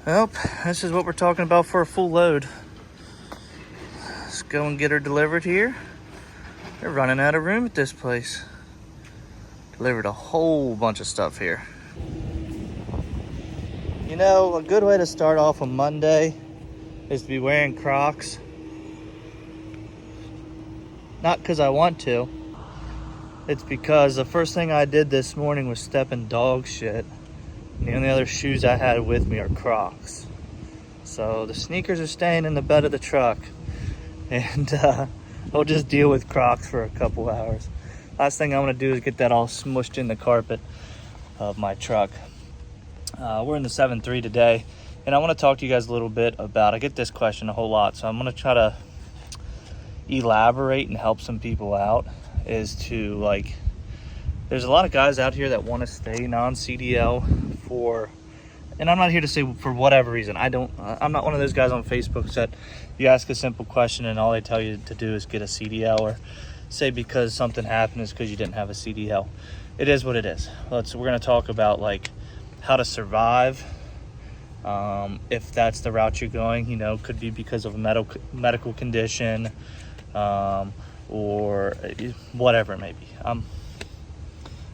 Well, this is what we're talking about for a full load. Let's go and get her delivered here. They're running out of room at this place. Delivered a whole bunch of stuff here. You know, a good way to start off a Monday is to be wearing Crocs. Not because I want to. It's because the first thing I did this morning was step in dog shit. And the only other shoes I had with me are Crocs. So the sneakers are staying in the bed of the truck. And I'll just deal with Crocs for a couple hours. Last thing I'm gonna do is get that all smushed in the carpet of my truck. We're in the 7.3 today. And I wanna talk to you guys a little bit about, I get this question a whole lot. So I'm gonna try to elaborate and help some people out. Is to like, there's a lot of guys out here that want to stay non-CDL for, and I'm not here to say for whatever reason. I'm not one of those guys on Facebook that you ask a simple question and all they tell you to do is get a CDL, or say because something happened is because you didn't have a CDL. It is what it is. We're going to talk about like how to survive. If that's the route you're going, you know, could be because of a medical condition, or whatever it may be. I'm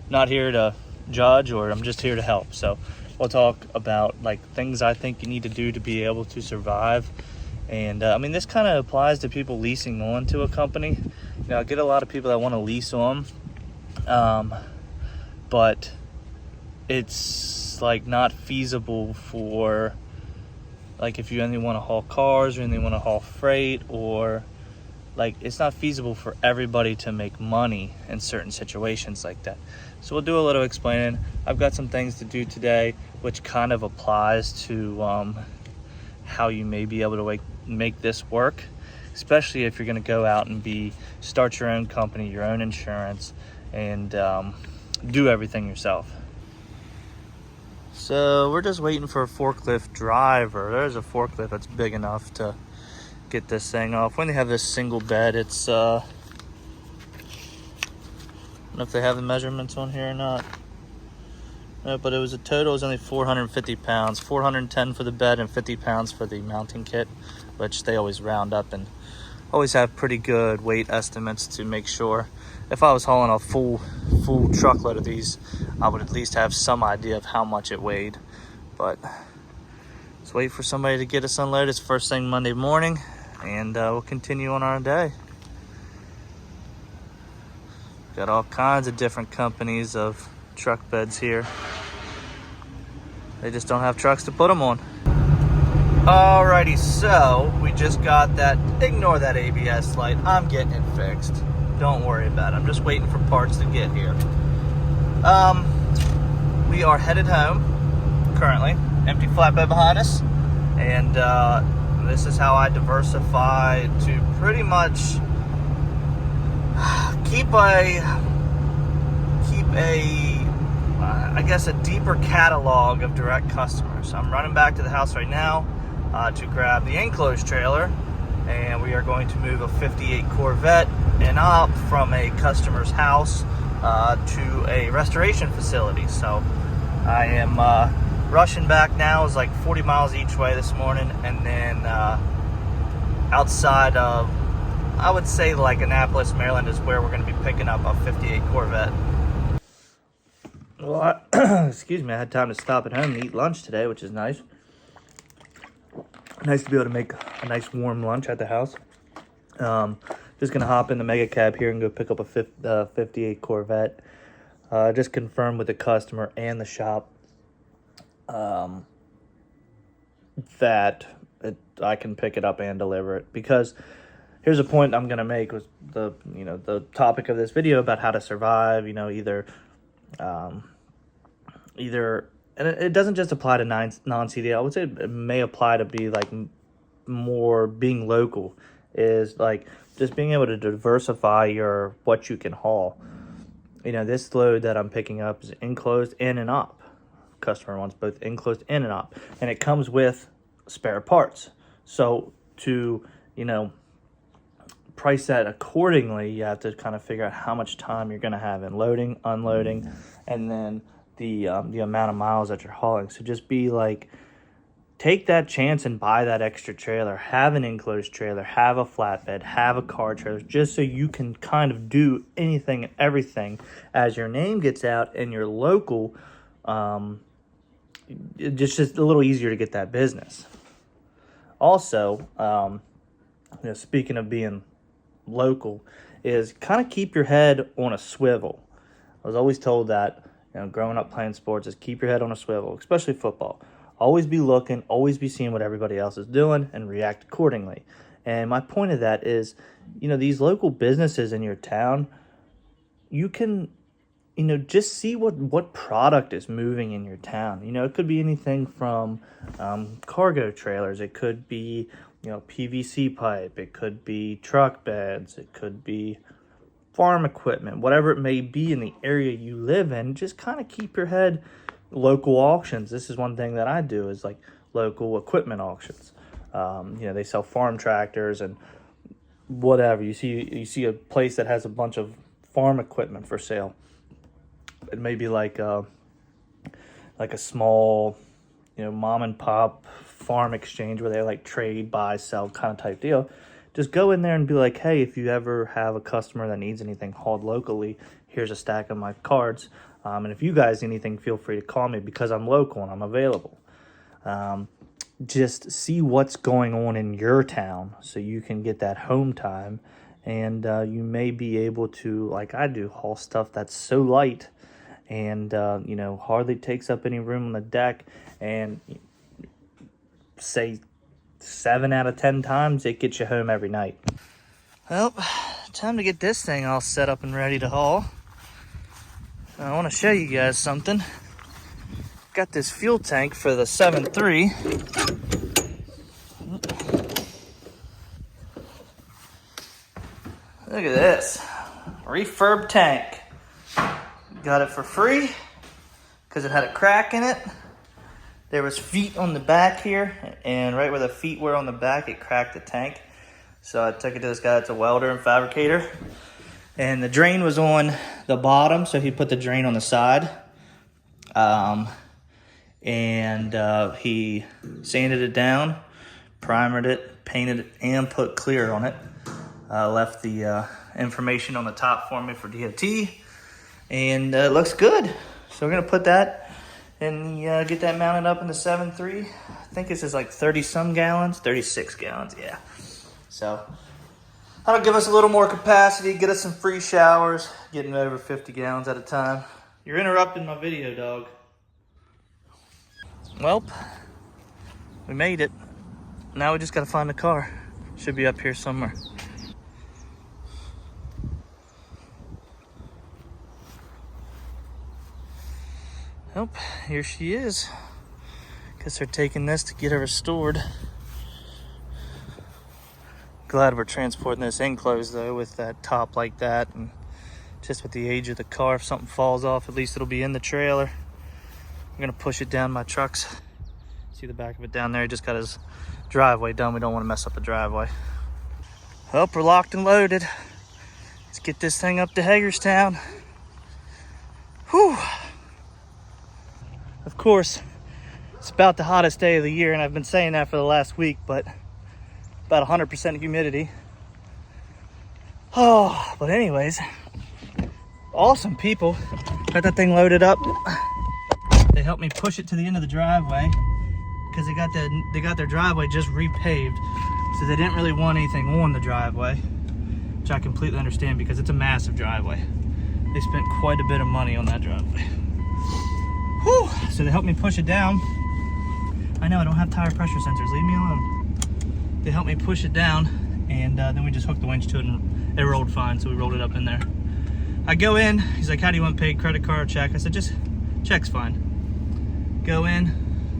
not here to judge, or I'm just here to help. So we'll talk about like things I think you need to do to be able to survive. And I mean, this kind of applies to people leasing on to a company. You know, I get a lot of people that want to lease on, but it's like not feasible for, like, if you only want to haul cars or only want to haul freight, or like, it's not feasible for everybody to make money in certain situations like that. So we'll do a little explaining. I've got some things to do today, which kind of applies to how you may be able to make this work, especially if you're going to go out and start your own company, your own insurance, and do everything yourself. So we're just waiting for a forklift driver. There's a forklift that's big enough to get this thing off. When they have this single bed, it's I don't know if they have the measurements on here or not. No, but it was only 450 pounds, 410 for the bed and 50 pounds for the mounting kit, which they always round up and always have pretty good weight estimates to make sure. If I was hauling a full truckload of these, I would at least have some idea of how much it weighed. But let's wait for somebody to get us unloaded. It's first thing Monday morning, and we'll continue on our day. Got all kinds of different companies of truck beds here. They just don't have trucks to put them on. Alrighty, so we just got that. Ignore that ABS light. I'm getting it fixed. Don't worry about it. I'm just waiting for parts to get here. We are headed home currently. Empty flatbed behind us. And this is how I diversify to pretty much keep I guess a deeper catalog of direct customers. I'm running back to the house right now to grab the enclosed trailer, and we are going to move a 58 Corvette and up from a customer's house to a restoration facility. So I am rushing back now. It's like 40 miles each way this morning, and then outside of, I would say, like Annapolis, Maryland is where we're going to be picking up a 58 Corvette. Well, excuse me, I had time to stop at home and eat lunch today, which is nice. Nice to be able to make a nice warm lunch at the house. Just going to hop in the mega cab here and go pick up a 58 Corvette. Just confirm with the customer and the shop that I can pick it up and deliver it. Because here's a point I'm going to make with the topic of this video about how to survive, either, and it doesn't just apply to non-CDL. I would say it may apply to be like more being local, is like just being able to diversify what you can haul. This load that I'm picking up is enclosed in and up. Customer wants both enclosed in and up, and it comes with spare parts. So to, price that accordingly, you have to kind of figure out how much time you're going to have in loading, unloading, and then the amount of miles that you're hauling. So just be like take that chance and buy that extra trailer, have an enclosed trailer, have a flatbed, have a car trailer, just so you can kind of do anything and everything as your name gets out and you're local. It's just a little easier to get that business. Also, speaking of being local, is kind of keep your head on a swivel. I was always told that, growing up playing sports, is keep your head on a swivel, especially football. Always be looking, always be seeing what everybody else is doing and react accordingly. And my point of that is, these local businesses in your town, you can, just see what product is moving in your town. It could be anything from cargo trailers. It could be, PVC pipe. It could be truck beds. It could be farm equipment, whatever it may be in the area you live in. Just kind of keep your head. Local auctions. This is one thing that I do, is like local equipment auctions. They sell farm tractors and whatever. You see a place that has a bunch of farm equipment for sale. It may be like a small, mom and pop farm exchange where they like trade, buy, sell kind of type deal. Just go in there and be like, hey, if you ever have a customer that needs anything hauled locally, here's a stack of my cards. And if you guys need anything, feel free to call me because I'm local and I'm available. Just see what's going on in your town so you can get that home time. And you may be able to, like I do, haul stuff that's so light and, hardly takes up any room on the deck. And say 7 out of 10 times, it gets you home every night. Well, time to get this thing all set up and ready to haul. I want to show you guys something. Got this fuel tank for the 7.3. Look at this. Refurb tank. Got it for free because it had a crack in it. There was feet on the back here, and right where the feet were on the back, it cracked the tank. So I took it to this guy that's a welder and fabricator. And the drain was on the bottom, so he put the drain on the side. He sanded it down, primered it, painted it, and put clear on it. Left the information on the top for me for DOT. And it looks good. So we're going to put that and get that mounted up in the 7.3. I think this is like 30-some gallons, 36 gallons, yeah. So that'll give us a little more capacity, get us some free showers, getting over 50 gallons at a time. You're interrupting my video, dog. Well, we made it. Now we just gotta find the car. Should be up here somewhere. Nope, here she is. Guess they're taking this to get her restored. Glad we're transporting this enclosed though, with that top like that, and just with the age of the car, if something falls off, at least it'll be in the trailer. I'm gonna push it down my trucks. See the back of it down there? He just got his driveway done. We don't want to mess up the driveway. Well, we're locked and loaded. Let's get this thing up to Hagerstown. Whew. Of course, it's about the hottest day of the year, and I've been saying that for the last week, but about 100% humidity. Oh, but anyways, awesome people. Got that thing loaded up. They helped me push it to the end of the driveway because they got their driveway just repaved, so they didn't really want anything on the driveway, which I completely understand because it's a massive driveway. They spent quite a bit of money on that driveway. Whew. So they helped me push it down. I know I don't have tire pressure sensors. Leave me alone. They helped me push it down, and then we just hooked the winch to it, and it rolled fine. So we rolled it up in there. I go in. He's like, "How do you want paid? Credit card or check?" I said, "Just check's fine." Go in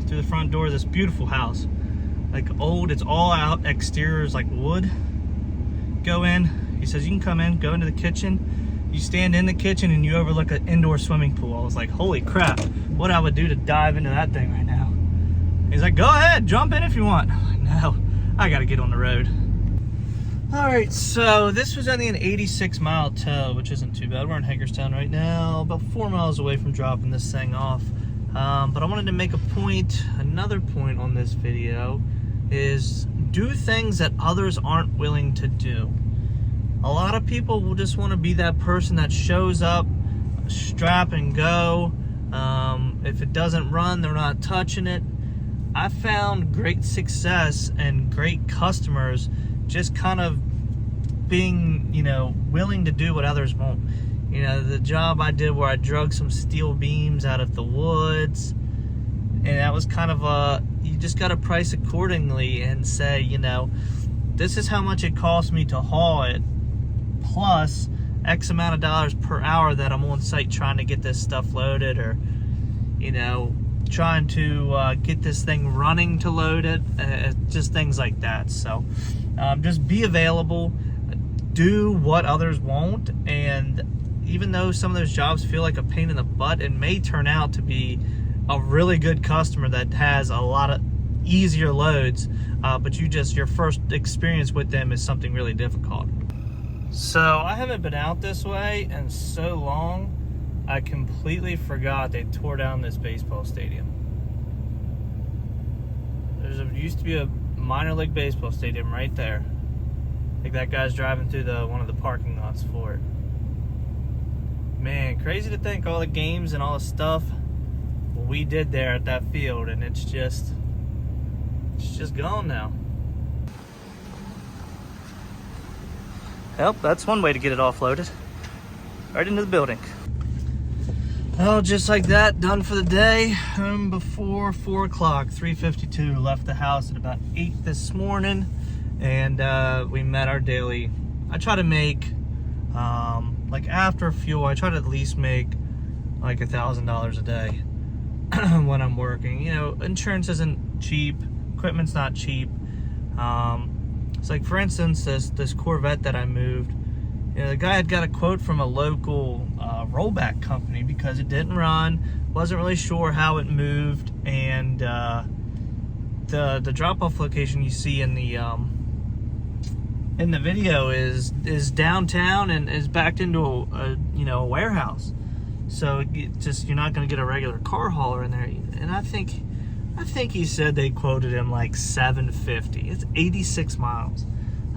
through the front door of this beautiful house, like old. It's all out. Exterior is like wood. Go in. He says, "You can come in. Go into the kitchen." You stand in the kitchen and you overlook an indoor swimming pool. I was like, holy crap, what I would do to dive into that thing right now. He's like, go ahead, jump in if you want. I'm like, no, I gotta get on the road. All right, so this was only an 86-mile tow, which isn't too bad. We're in Hagerstown right now, about 4 miles away from dropping this thing off. But I wanted to make another point on this video is do things that others aren't willing to do. A lot of people will just want to be that person that shows up, strap and go. If it doesn't run, they're not touching it. I found great success and great customers just kind of being, willing to do what others won't. The job I did where I drug some steel beams out of the woods, and that was kind of you just got to price accordingly and say, this is how much it costs me to haul it, plus X amount of dollars per hour that I'm on site trying to get this stuff loaded, or, trying to get this thing running to load it, just things like that. So just be available, do what others won't, and even though some of those jobs feel like a pain in the butt, it may turn out to be a really good customer that has a lot of easier loads, but your first experience with them is something really difficult. So I haven't been out this way in so long, I completely forgot they tore down this baseball stadium. There used to be a minor league baseball stadium right there. I think that guy's driving through one of the parking lots for it. Man, crazy to think all the games and all the stuff we did there at that field, and it's just gone now. Well, that's one way to get it offloaded. Right into the building. Well, just like that, done for the day. Home before 4 o'clock, 3:52. Left the house at about 8 this morning, and we met our daily. I try to make, after fuel, I try to at least make like $1,000 a day when I'm working. Insurance isn't cheap, equipment's not cheap. It's like, for instance, this Corvette that I moved, the guy had got a quote from a local rollback company because it didn't run, wasn't really sure how it moved, and the drop-off location you see in the video is downtown and is backed into a warehouse. So you're not going to get a regular car hauler in there. And I think he said they quoted him like $750. It's 86 miles.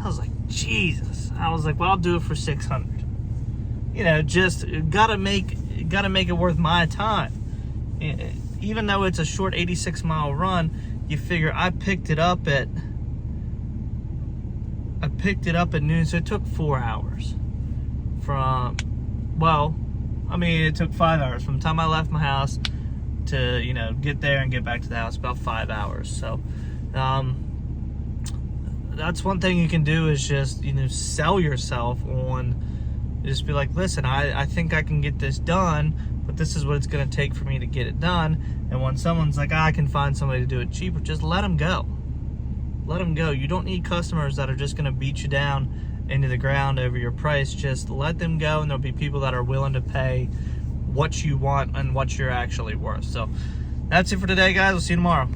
I was like, Jesus. I was like, well, I'll do it for $600. Just gotta make it worth my time. Even though it's a short 86-mile run, you figure I picked it up at noon, so it took 4 hours. It took 5 hours from the time I left my house to get there and get back to the house, about 5 hours. So that's one thing you can do, is just sell yourself on, just be like, listen, I think I can get this done, but this is what it's going to take for me to get it done. And when someone's like, I can find somebody to do it cheaper, just let them go. You don't need customers that are just going to beat you down into the ground over your price. Just let them go, and there'll be people that are willing to pay what you want and what you're actually worth. So that's it for today, guys. We'll see you tomorrow.